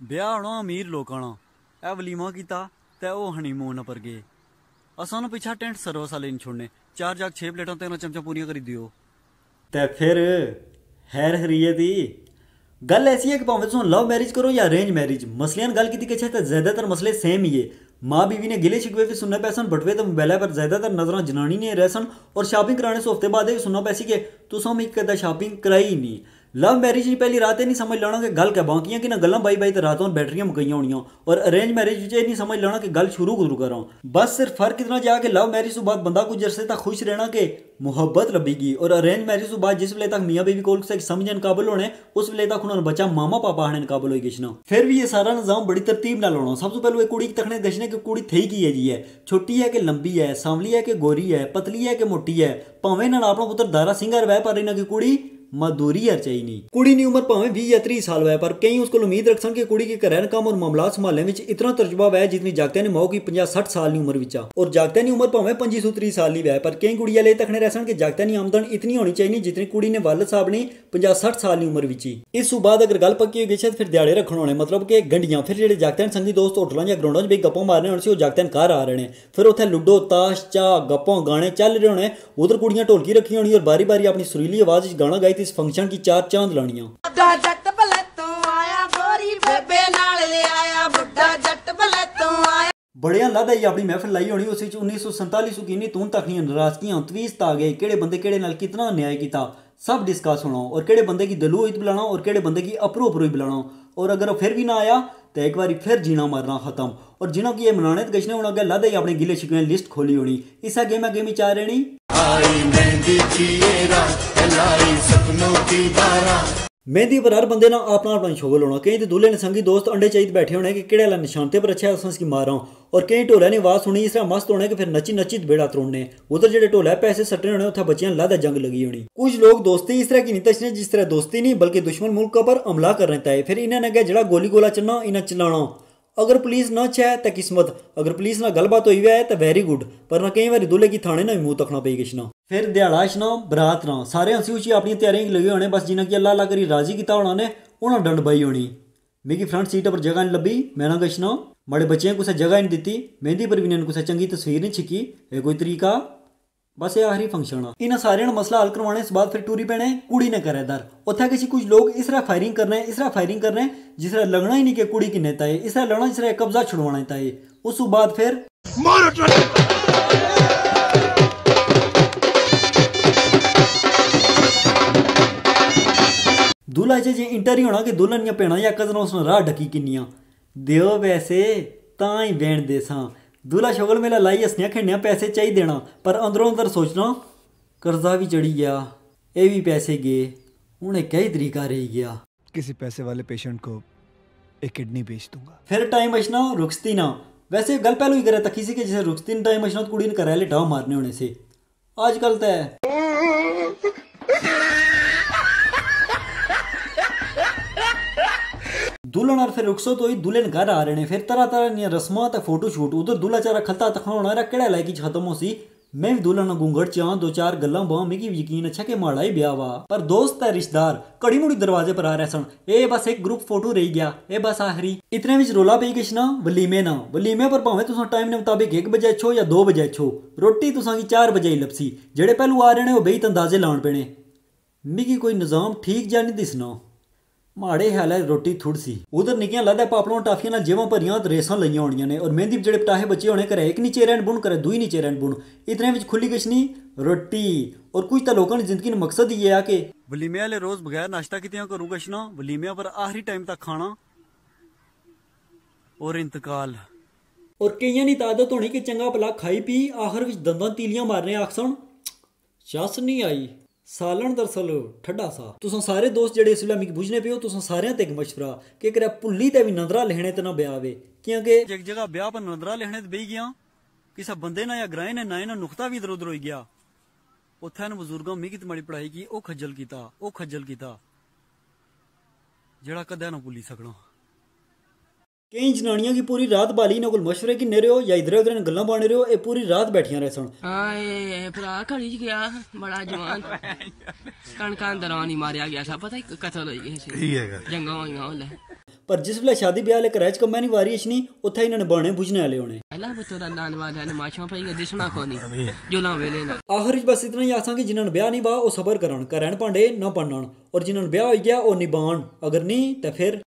ब्याह होना अमीर लोकां दा, ए वलीमा कीता ते ओह हनीमून पर गए। असां पिछा टेंट सर्विस वाले नहीं छोड़ने, 4 जाग 6 प्लेटां ते चमचा पूरियां करी दियो। ते फिर हैर हरीयत ही गल ऐसी है कि भावें तुम लव मैरिज करो या अरेंज मैरिज, मसलियां गल की तो ज्यादातर मसले सेम ही है। माँ बीवी ने गिले शिकवे भी सुनना पैसन, बटवे तो मोबाइल पर ज्यादातर नजर जनानी ने रहसन और शॉपिंग कराने से हफ्ते बाद भी सुनना पैसी कि तुम एक कदा शॉपिंग कराई ही नहीं। लव मैरिज नहीं पहली रात नहीं समझ लेना कि गल क्या बाकियां कि ना गल्लां बाई बाई तो रातों बैटरियां मुकईयां होनियां, और अरेंज मैरिज नहीं समझ लेना कि गल शुरू गुरु करा। बस सिर्फ फर्क इतना जा कि लव मैरिज तो बाद बंदा कुछ अरसे तक खुश रहना कि मुहब्बत लभेगी, और अरेंज मैरिज तो बाद जिस वे तक मियाँ बीवी को समझने काबिल होने उस वे तक उन्होंने बच्चा मामा पापा आने काबिल हो गए। फिर भी ये सारा निजाम बड़ी तरतीब ना होना। सबसे पहले कुड़ी तकने दसने की कुड़ी थी की है जी है, छोटी है कि लंबी है, सांवली है कि गोरी है, पतली है कि मोटी है, भावें ना अपना पुत्र दारा सिंगर वह पर इन्हें की कुड़ी मजदूरी यार चाहिए नहीं। कुड़ी की उम्र भावें 20 या 30 साल वह, पर कई उसको उम्मीद रख सन कि कुड़ी के घर काम और मामलात संभालने में इतना तजुर्बा वह जितनी जागते ने मौ की 50-60 साल की उम्र विचा, और जागते की उम्र भावें 25-30 साल की वह, पर कई कुड़ियां ले तकने रह सन कि जागते की आमदन इतनी होनी चाहिए जितनी कुड़ी ने वालद साहब ने 50-60 साल की उम्र विची। इस बाद अगर गल पक्की हो गई फिर दिहाड़े रखने होने, मतलब कि गंडियां। फिर जो जागते संगी दोस्त होटलों या ग्राउंडों भी गप्पों मारने होने से जागते घर आ रहे हैं, फिर उत्थे लुडो ताश चाह गप्पों गाने चल रहे होने, उधर कुड़ियां ढोलकी रखी होनी और बारी बारी अपनी सुरीली आवाज गाना गाई इस फंक्शन की चार चांद लानियां। बड़िया लादा ही अपनी महफिल लाई होनी, उस 1947 सुकीनी तून तकनियां नाराजगियां तवीस्त आ गए, केड़े बंदे केड़े नाल कितना अन्याय किया सब डिस्कस होना, और केड़े बंदे की दिलों हित बुलाना और केड़े बंदे की अपरो अपरो ही बुलाना, और अगर फिर भी ना आया तो एक बार फिर जीना मरना खत्म। और जिन्हों की ये मनाने गशने होना अगर लादा ही अपने गिले शिकवे लिस्ट खोली होनी। इस गेम गेमी चाह रही मेहंदी पर हर बंदे ना अपना अपना शोगल होना। कई तो दूल्हे ने संगी दोस्त अंडे चाहिए बैठे होने कि केड़े निशानते पर अच्छा है मारा, और कई ढोलिया ने आवाज सुनी इस तरह मस्त होने कि फिर नची नची बेड़ा तरोड़ने, उधर जेडे ढोला पैसे सट्टने होने उत्थे बच्चियां लादा जंग लगी होनी। कुछ लोग दोस्ती इस तरह की नहीं तचने जिस तरह दोस्ती नहीं बल्कि दुश्मन मुल्क पर हमला करने तय। फिर इन्हें क्या जड़ा गोली गोला चलना इन्हें चलाना, अगर पुलिस ना चाहे तो किस्मत, अगर पुलिस ना गलबात हुई है तो वेरी गुड, पर ना कई बार दूल्हे की थाने ना मुंह तकना पई किसना। फिर दिहाड़ा छना बरात ना सारे हंसी उची अपनी तैयारियां लगे होने, बस जिन्हें कि अल्लाह अल्लाह करी राजी किया होना ने उन्हें डंड बई होनी। मिगी फ्रंट सीट पर जगह नहीं लभी, मैं ना गशना माड़े बच्चे कुछ जगह नहीं दी, मेहंदी पर भी इन्हें कुछ चंगी तस्वीर नहीं छिकी, ये कोई तरीका। बस ये आखिरी फंक्शन आ इन्हें सारे मसला हल करवाने इस बाद फिर टूरी पैने कुड़ी ने करे दर। उत्थे किसी कुछ लोग इस तरह फायरिंग करने इस तरह फायरिंग करने जिस तरह लगना ही नहीं कि कुड़ी की नेता है, इस तरह लगना जिस तरह कब्जा छुड़वाना है। उस बाद फिर दूल्हा जे इंटर ही होना कि दुल्हन या भेड़ा या कजन उसने राह ढकी किन्नियां देओ पैसे तां ही बैण दे सां। दूल्हा शोगल मेला लाई हसनिया खेड़निया पैसे चाहिए देना, पर अंदरों अंदर सोचना कर्जा भी चढ़ी गया, ये भी पैसे गए, उन्हें कई तरीका रह गया, किसी पैसे वाले पेशेंट को एक किडनी बेच दूंगा। फिर टाइम बचना रुखसती ना, वैसे गल पहलू ही करे तकी सी कि जैसे रुखसती टाइम बचना तो कुड़ी ने कराया टाव मारने होने से आजकल तो दुल्हन और फिर रुखसत तो दुल्हन घर आ रहे हैं। फिर तरह तरह रस्मां तो फोटो शूट, उधर दूल्हा चारा खलता तखना होना केड़ा लाइक खत्म हो सी। मैं भी दुल्हन घूंघट चाह 2-4 गल्लां बां मिगी यकीन अच्छा कि माड़ा ही ब्याह वा, पर दोस्त है रिश्तेदार कड़ी मुड़ी दरवाजे पर आ रहे सन, ए बस एक ग्रुप फोटो रही गया, ए बस आखिरी इतने विच रोला पई किश ना वलीमे पर भावें तुसां टाइम ने मुताबिक 1 बजे अच्छो या 2 बजे अच्छो, रोटी तुसां की 4 बजे ही लपसी, जेड़े पहलू आ रहे ने वो बेही अंदाजे लाउण पेने। मिगी कोई निजाम ठीक जा नहीं दिसना, माड़े हाल है रोटी थुड़ सी। उधर निकियां लादा पापलों टाफियां नाल जेवां भरियां रेसां लईयां होनियां ने, और मेहंदी जेड़े पटाहे बच्चे होने करे एक नीचे रैंड बुन करे दुई नीचे रैंड बुन, इतने विच खुली किशनी रोटी। और कुछ तो लोगों की जिंदगी में मकसद ही है कि वलीमे वाले रोज बगैर नाश्ता कितियां करूं गशना, वलीमे पर आखिरी टाइम तक खाना और इंतकाल। और कईयां नी आदत होनी कि चंगा भला खाई पी आखिर विच दंदां तीलियां मारने आखसन चस नहीं आई सालन दरअसल ठड्डा सा। तुसां सारे दोस्त जेडे इस वेले मिगी बुझने पे हो, तुसां सारेयां ते इक मशवरा कि करे भुल्ली ते भी नंदरा लिखने ते ना ब्याह वे, क्योंकि एक जगह ब्याह पर नंदरा लिखने ते बेही गया किसा बंदे ना या ग्राए ने ना नुकता भी इधर उधर हो गया। उत्थे न बजुर्गों मिगी तुम्हारी पढ़ाई की ओ खज्जल कीता जेड़ा कदे ना भुल्ली सकना। कई जनानियां की पूरी रात बाली इन्हां कोल मशवरे किन्ने रहो या इधर उधर गल्लां बाने रहो, ये पूरी रात बैठियां रह सन। भरा घड़ी च गया बड़ा जवान कणकां दौरान ही मारिया गया था, पता ही कतल हो गई जंगा होइयां ओल्ले। पर जिस वेले शादी ब्याह लेकर रह कम्मै नहीं वारी अचनी उत्थे इन्होंने बाणे बुझने वाले होने। अल्लाह बतौर लान वाले ने माशा पई दिसना कोनी जुला वेले ना। आखिर बस इतना ही आसां कि जिन्होंने ब्याह नहीं बा वो सबर करन करन भांडे ना पढ़न और जिन्होंने ब्याह हो गया वो निभान अगर नहीं तो फिर